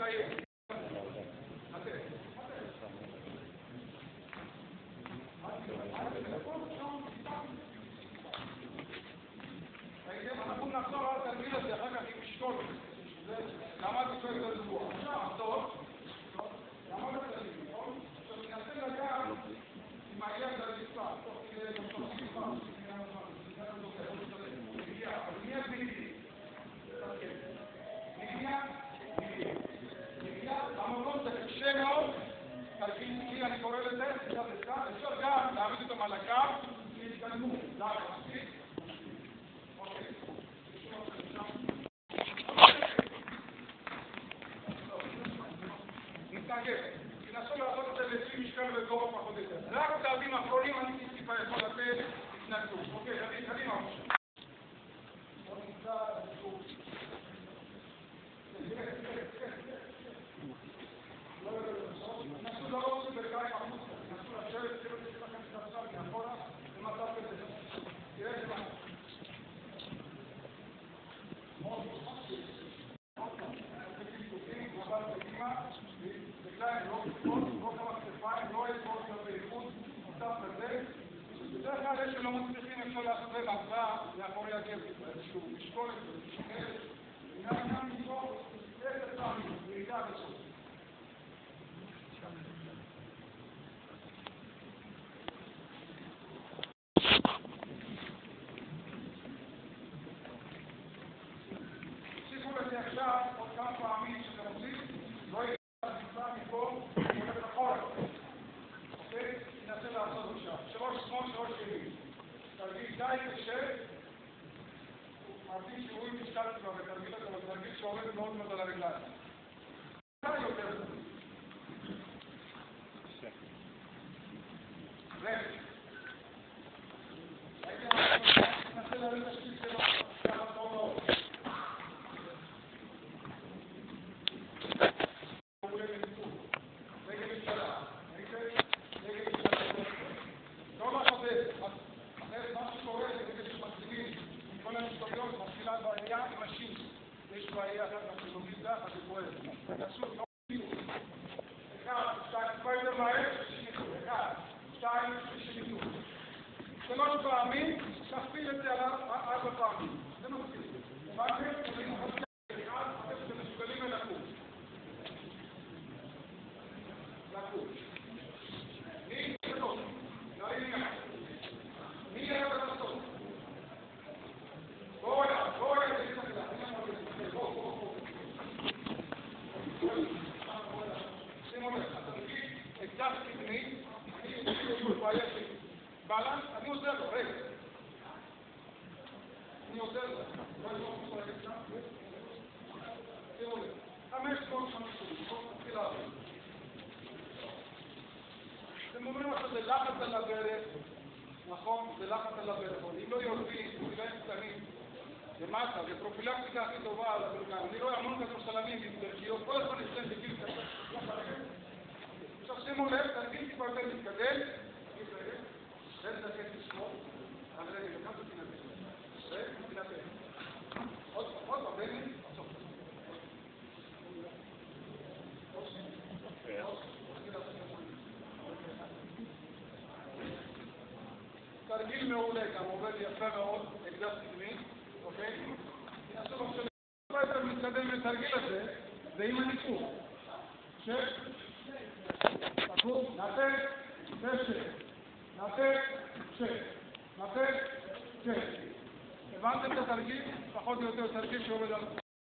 צעיר. אנחנו נחזור על התרגיל הזה אחר כך עם משקול. למדתי כבר את השבוע. עכשיו, טוב. למד את התרגיל, נכון? עכשיו ננסה לגעת עם היד על הרצפה. תוך כדי גם תוך כיפה. בנייה בנייה. המקום זה קשה מאוד. תרגיל שלי, אני קורא לזה, אפשר גם להעמיד אותם על הקו, להתקדמו. זה מספיק. תנסו לעשות את זה לפי משקל וגובה פחות יותר. רק צעדים אחרונים אני טיפה יכול לתת התנגדות. אוקיי, קדימה. תנסו לראות ברכיים החוצה. תנסו לשבת, תראו שיש לכם קצת מאחורה במצב כזה. תראה את זה. בדרך כלל אלה שלא מצליחים אפשר לעשות את ההרצאה מאחורי הגב, איזשהו משקול, איזשהו חלק. וגם נשבור 10 פעמים, בעיקר בסוף. תוסיפו לזה עכשיו עוד כמה פעמים שאתם רוצים, לא יהיה להסיפה מפה, הולך אחורה. אוקיי? ננסה לעשות עכשיו. 3 שמאל, 3 ימין. תרגיל די קשה. מרגיש שהוא עם משקל כבר בתרגיל הזה, אבל תרגיל שעובד מאוד מאוד על הרגליים. כמה יותר זה? ננסה להרים את השפיץ שלו. ככה טוב מאוד. יש בעיה אחת מהשלומית לך, אז זה פועל. תעשו לא פיור. 1, 2, כבר יותר מהר, שניתו. 1, 2, שניתו. 3 פעמים, תכפיל את זה על 4 פעמים. זה מספיק. ואתם יכולים לחשב אחד, אתם מסוגלים לקום. לקום. מי יתקדום? להרים יד. מי ירד לעשות? בואו אליו, בואו אליו. אקדח קדמי, בלנס, אני עוזר לו, רגע. אני עוזר לו. שימו לב. 550, תתחיל לעבוד. אתם אומרים עכשיו, זה לחץ על הברך, נכון? זה לחץ על הברך. אם לא יורדים, פרופילאים קטנים, למטה, זה פרופילקטיקה הכי טובה על הברכיים. אני רואה המון כדורסלנים עם ברכיות, כל הזמן אצלם בגיל כזה. עכשיו שימו לב, תרגיל טיפה יותר מתקדם. רגע דקת לשמאל. על רגע, כמה תינתן? תינתן. עוד פעם, בני. תרגיל מעולה, גם עובד יפה מאוד, אקדח קדמי, אוקיי? תנסו בבקשה לא יותר מתקדם לתרגיל הזה, ועם הניפוך. תקום, נתק, תשת, נתק, שש, נתק, שש. הבנתם את התרגיל? פחות או יותר תרגיל שעובד על